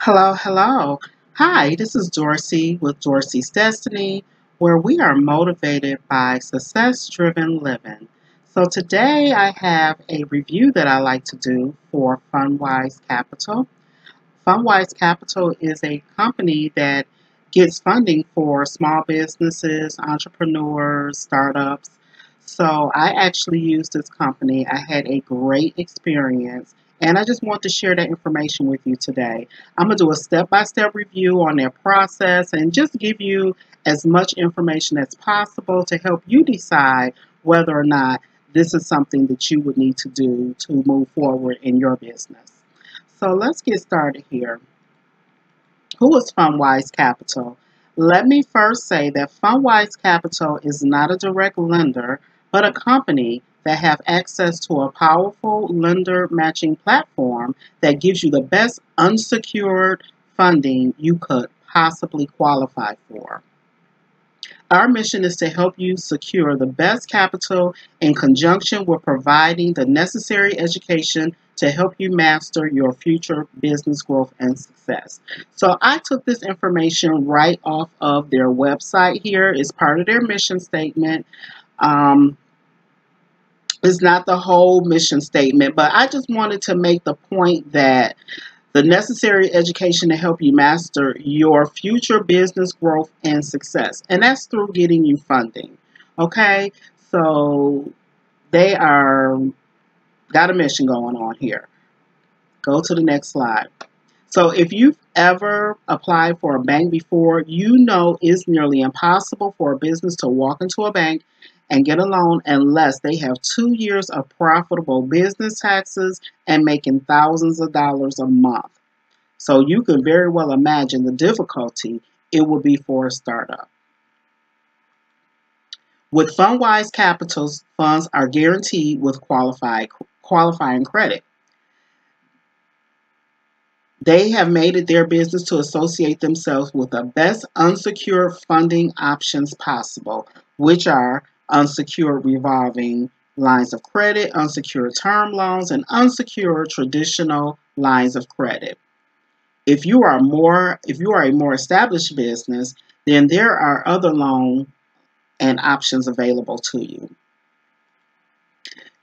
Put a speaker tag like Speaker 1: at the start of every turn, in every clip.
Speaker 1: Hello, hello. Hi, this is Dorsey with Dorsey's Destiny, where we are motivated by success driven living. So, today I have a review that I like to do for Fundwise Capital. Fundwise Capital is a company that gets funding for small businesses, entrepreneurs, startups. So I actually used this company. I had a great experience, and I just want to share that information with you today. I'm going to do a step-by-step review on their process and just give you as much information as possible to help you decide whether or not this is something that you would need to do to move forward in your business. So let's get started here. Who is Fundwise Capital? Let me first say that Fundwise Capital is not a direct lender, but a company that have access to a powerful lender matching platform that gives you the best unsecured funding you could possibly qualify for. Our mission is to help you secure the best capital in conjunction with providing the necessary education to help you master your future business growth and success. So I took this information right off of their website here. It's part of their mission statement. Um, it's not the whole mission statement, but I just wanted to make the point that the necessary education to help you master your future business growth and success. And that's through getting you funding. Okay, so they are got a mission going on here. Go to the next slide. So if you've ever applied for a bank before, you know it's nearly impossible for a business to walk into a bank and get a loan unless they have 2 years of profitable business taxes and making thousands of dollars a month. So you can very well imagine the difficulty it would be for a startup. With Fundwise Capital's funds are guaranteed with qualifying credit. They have made it their business to associate themselves with the best unsecured funding options possible, which are unsecured revolving lines of credit, unsecured term loans, and unsecured traditional lines of credit. If you are a more established business, then there are other loan and options available to you.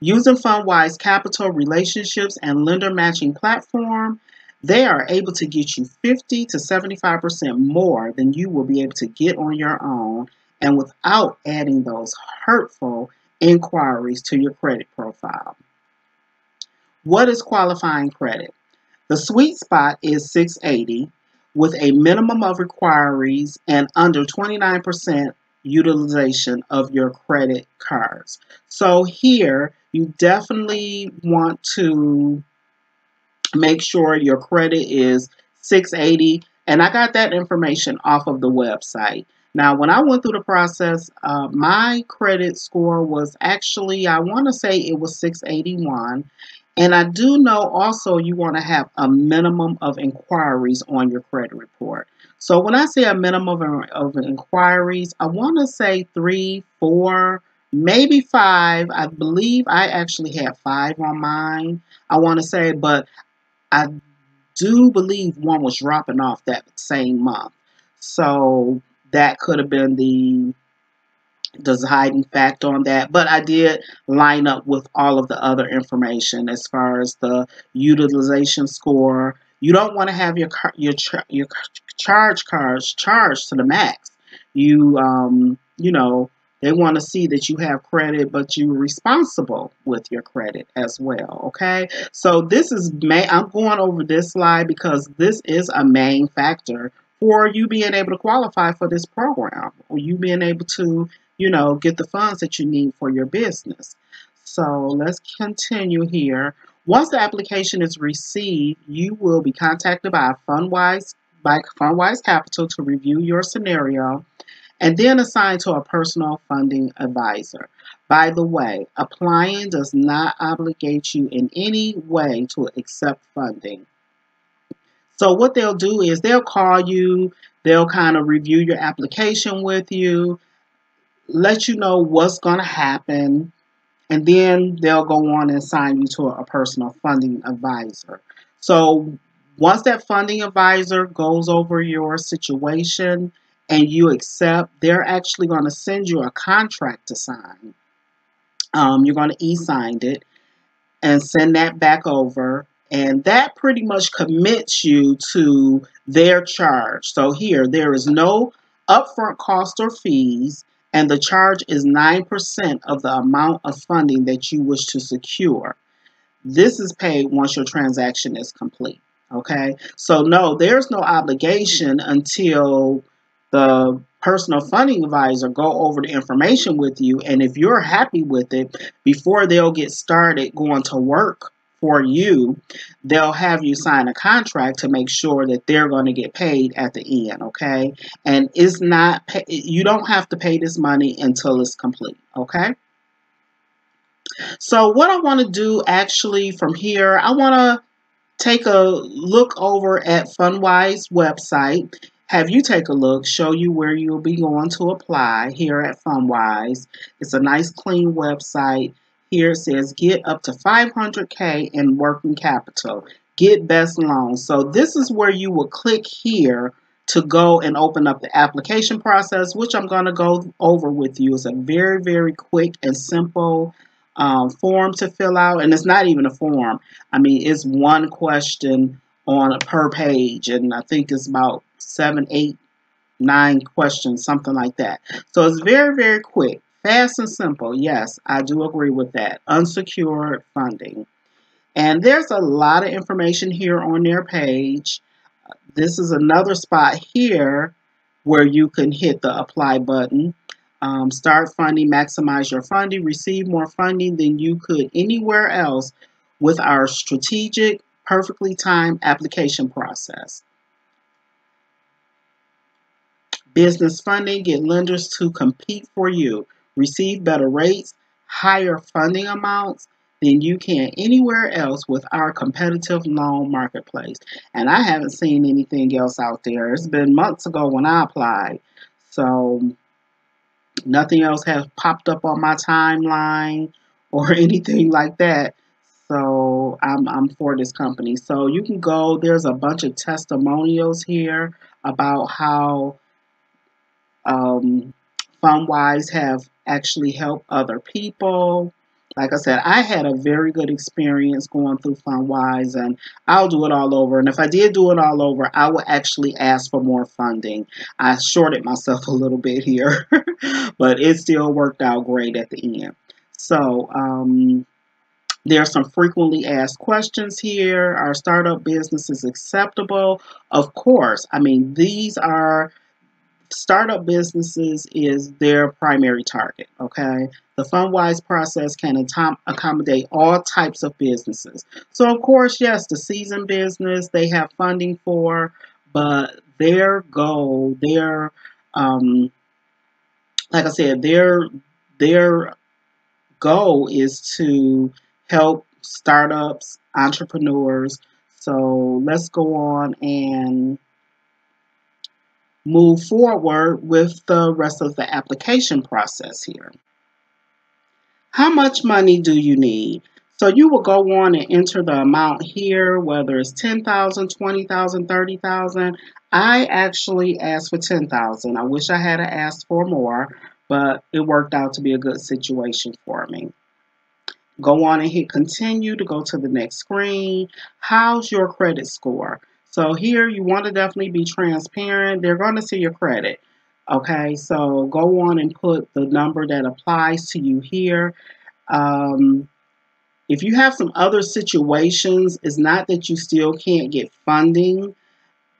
Speaker 1: Using Fundwise Capital relationships and lender matching platform, they are able to get you 50 to 75% more than you will be able to get on your own and without adding those hurtful inquiries to your credit profile. What is qualifying credit? The sweet spot is 680 with a minimum of inquiries and under 29% utilization of your credit cards. So here you definitely want to make sure your credit is 680, and I got that information off of the website. Now, when I went through the process, my credit score was actually, I want to say it was 681. And I do know also you want to have a minimum of inquiries on your credit report. So when I say a minimum of inquiries, I want to say 3, 4, maybe 5. I believe I actually had 5 on mine, I want to say, but I do believe one was dropping off that same month. So that could have been the deciding factor on that, but I did line up with all of the other information as far as the utilization score. You don't want to have your charge cards charged to the max. You know, they want to see that you have credit, but you're responsible with your credit as well. Okay, so this is I'm going over this slide because this is a main factor for you being able to qualify for this program, or you being able to, get the funds that you need for your business. So let's continue here. Once the application is received, you will be contacted by Fundwise Capital to review your scenario and then assigned to a personal funding advisor. By the way, applying does not obligate you in any way to accept funding. So what they'll do is they'll call you, they'll kind of review your application with you, let you know what's going to happen, and then they'll go on and assign you to a personal funding advisor. So Once that funding advisor goes over your situation and you accept, they're actually going to send you a contract to sign. You're going to e-sign it and send that back over. And that pretty much commits you to their charge. So here, there is no upfront cost or fees, and the charge is 9% of the amount of funding that you wish to secure. This is paid once your transaction is complete. Okay, so no, there's no obligation until the personal funding advisor go over the information with you, and if you're happy with it, before they'll get started going to work for you, they'll have you sign a contract to make sure that they're going to get paid at the end. Okay, and it's not you don't have to pay this money until it's complete. Okay. So what I want to do actually from here, I want to take a look over at Fundwise website. Have you take a look, show you where you'll be going to apply here at Fundwise. It's a nice clean website. Here it says get up to 500K in working capital. Get best loan. So this is where you will click here to go and open up the application process, which I'm going to go over with you. It's a very, very quick and simple form to fill out, and it's not even a form. I mean, it's one question on per page, and I think it's about 7, 8, 9 questions, something like that. So it's very, very quick, fast and simple. Yes, I do agree with that. Unsecured funding. And there's a lot of information here on their page. This is another spot here where you can hit the apply button. Start funding, maximize your funding, receive more funding than you could anywhere else with our strategic, perfectly timed application process. Business funding, get lenders to compete for you. Receive better rates, higher funding amounts than you can anywhere else with our competitive loan marketplace. And I haven't seen anything else out there. It's been months ago when I applied. So nothing else has popped up on my timeline or anything like that. So I'm for this company. So you can go, there's a bunch of testimonials here about how Fundwise have actually helped other people. Like I said, I had a very good experience going through Fundwise, and I'll do it all over. And if I did do it all over, I would actually ask for more funding. I shorted myself a little bit here, but it still worked out great at the end. So there are some frequently asked questions here. Our startup business is acceptable. Of course, I mean, these are startup businesses is their primary target, okay? The Fundwise process can accommodate all types of businesses. So, of course, yes, the seasoned business, they have funding for, but their goal, their, like I said, their goal is to help startups, entrepreneurs. So let's go on and move forward with the rest of the application process here. How much money do you need? So you will go on and enter the amount here, whether it's 10,000, 20,000, 30,000. I actually asked for 10,000. I wish I had asked for more, but it worked out to be a good situation for me. Go on and hit continue to go to the next screen. How's your credit score? So here you want to definitely be transparent. They're going to see your credit. Okay, so go on and put the number that applies to you here. If you have some other situations, it's not that you still can't get funding.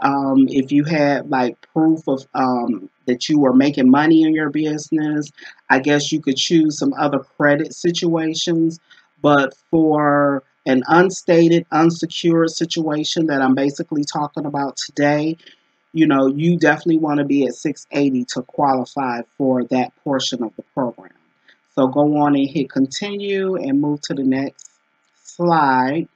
Speaker 1: If you had like proof of that you were making money in your business, I guess you could choose some other credit situations. But for an unstated, unsecured situation that I'm basically talking about today, you know, you definitely want to be at 680 to qualify for that portion of the program. So go on and hit continue and move to the next slide.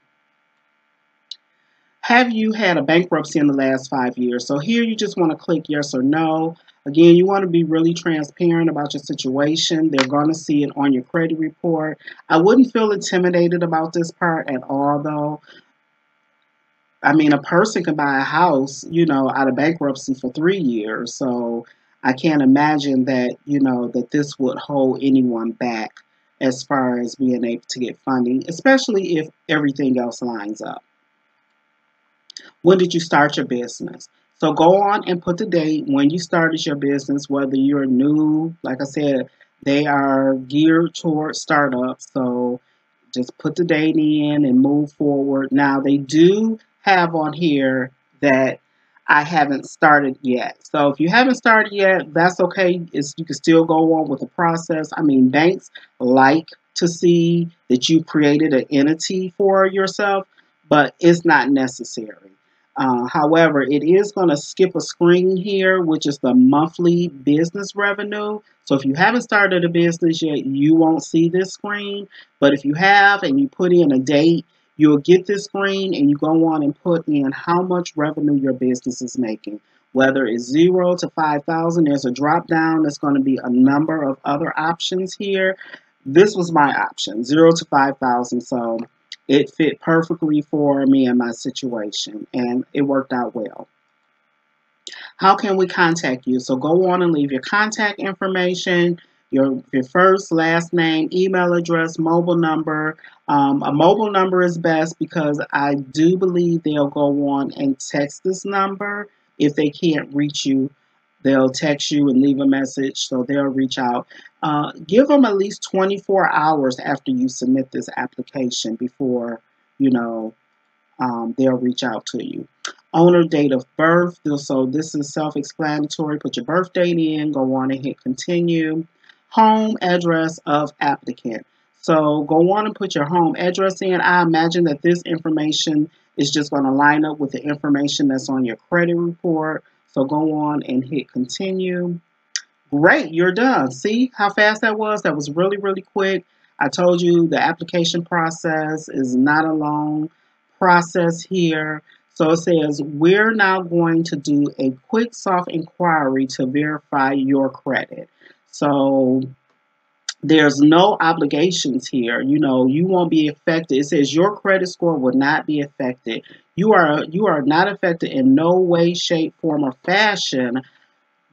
Speaker 1: Have you had a bankruptcy in the last 5 years? So here you just want to click yes or no. Again, you want to be really transparent about your situation. They're going to see it on your credit report. I wouldn't feel intimidated about this part at all, though. I mean, a person can buy a house, out of bankruptcy for 3 years. So I can't imagine that, that this would hold anyone back as far as being able to get funding, especially if everything else lines up. When did you start your business? So go on and put the date when you started your business, whether you're new, like I said, they are geared towards startups. So just put the date in and move forward. Now, they do have on here that I haven't started yet. So if you haven't started yet, that's okay. You can still go on with the process. I mean, banks like to see that you created an entity for yourself, but it's not necessary. However, it is going to skip a screen here, which is the monthly business revenue. So if you haven't started a business yet, you won't see this screen. But if you have and you put in a date, you'll get this screen and you go on and put in how much revenue your business is making. Whether it's 0 to 5,000, there's a drop down. There's going to be a number of other options here. This was my option, 0 to 5,000. So it fit perfectly for me and my situation, and it worked out well. How can we contact you? So go on and leave your contact information, your first, last name, email address, mobile number. A mobile number is best because I do believe they'll go on and text this number. If they can't reach you, they'll text you and leave a message, so they'll reach out. Give them at least 24 hours after you submit this application before, they'll reach out to you. Owner date of birth. So this is self-explanatory. Put your birth date in. Go on and hit continue. Home address of applicant. So go on and put your home address in. I imagine that this information is just going to line up with the information that's on your credit report. So go on and hit continue. Great, you're done. See how fast that was? That was really, really quick. I told you the application process is not a long process here. So it says, we're now going to do a quick soft inquiry to verify your credit. So there's no obligations here. You won't be affected. It says your credit score will not be affected. You are not affected in no way, shape, form, or fashion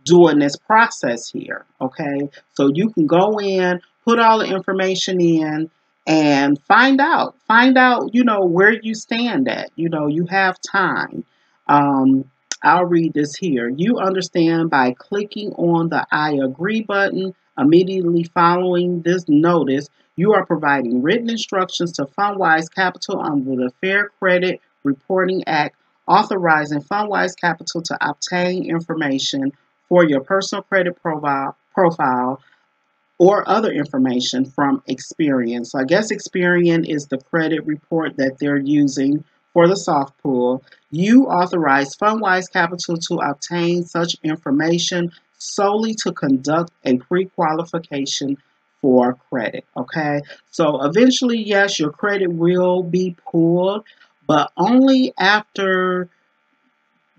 Speaker 1: doing this process here. Okay, so you can go in, put all the information in, and find out where you stand at. You have time. I'll read this here. You understand by clicking on the I agree button immediately following this notice, you are providing written instructions to Fundwise Capital under the Fair Credit Reporting Act, authorizing Fundwise Capital to obtain information for your personal credit profile or other information from Experian. So I guess Experian is the credit report that they're using for the soft pull. You authorize Fundwise Capital to obtain such information solely to conduct a pre-qualification for credit. Okay, so eventually, yes, your credit will be pulled, but only after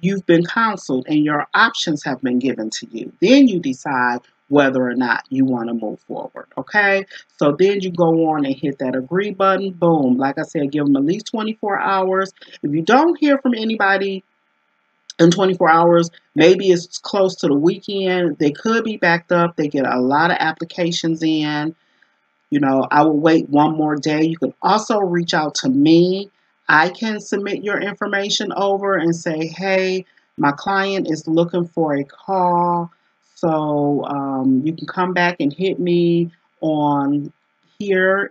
Speaker 1: you've been counseled and your options have been given to you. Then you decide whether or not you want to move forward. Okay, so then you go on and hit that agree button. Boom. Like I said, give them at least 24 hours. If you don't hear from anybody in 24 hours, maybe it's close to the weekend, they could be backed up. They get a lot of applications in. I will wait one more day. You can also reach out to me. I can submit your information over and say, hey, my client is looking for a call. So you can come back and hit me on here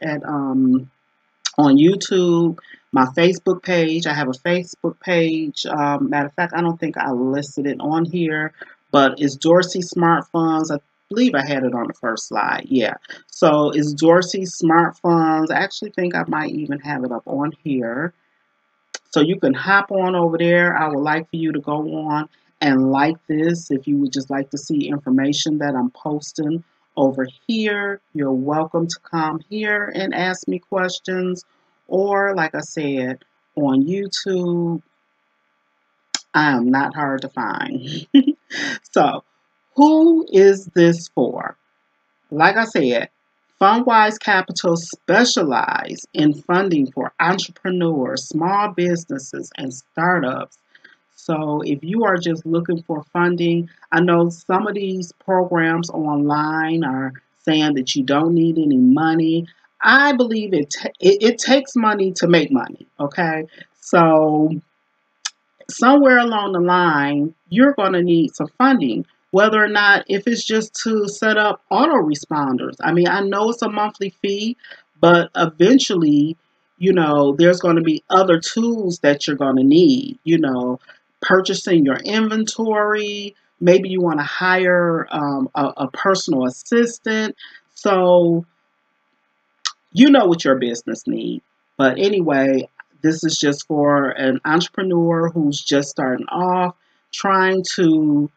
Speaker 1: on YouTube, my Facebook page. I have a Facebook page. Matter of fact, I don't think I listed it on here, but it's Dorsey Smart Funds. I believe I had it on the first slide. Yeah. So it's Dorsey Smart Funds. I actually think I might even have it up on here. So you can hop on over there. I would like for you to go on and like this. If you would just like to see information that I'm posting over here, you're welcome to come here and ask me questions. Or, like I said, on YouTube, I am not hard to find. So, who is this for? Like I said, Fundwise Capital specialize in funding for entrepreneurs, small businesses, and startups. So if you are just looking for funding, I know some of these programs online are saying that you don't need any money. I believe it takes money to make money, okay? So somewhere along the line, you're going to need some funding, whether or not if it's just to set up autoresponders. I mean, I know it's a monthly fee, but eventually, there's going to be other tools that you're going to need, purchasing your inventory. Maybe you want to hire a personal assistant. So, you know what your business needs. But anyway, this is just for an entrepreneur who's just starting off, trying to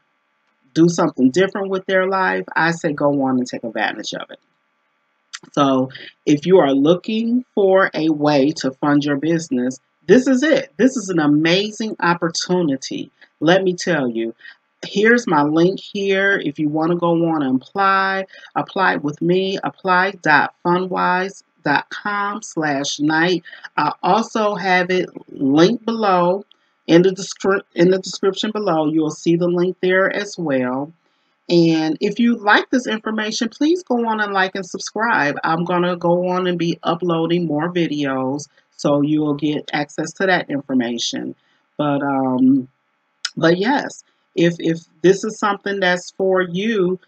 Speaker 1: do something different with their life. I say go on and take advantage of it. So if you are looking for a way to fund your business, this is it. This is an amazing opportunity. Let me tell you. Here's my link here. If you want to go on and apply with me, apply.fundwise.com/night. I also have it linked below in the description below. You'll see the link there as well. And if you like this information, please go on and like and subscribe. I'm going to go on and be uploading more videos, so you'll get access to that information. But yes, if this is something that's for you,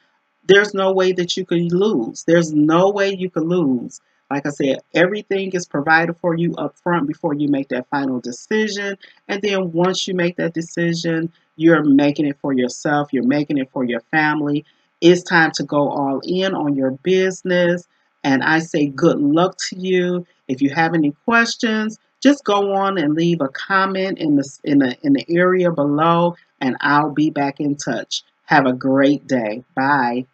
Speaker 1: there's no way that you could lose. There's no way you could lose. Like I said, everything is provided for you up front before you make that final decision. And then once you make that decision, you're making it for yourself. You're making it for your family. It's time to go all in on your business. And I say good luck to you. If you have any questions, just go on and leave a comment in the area below, and I'll be back in touch. Have a great day. Bye.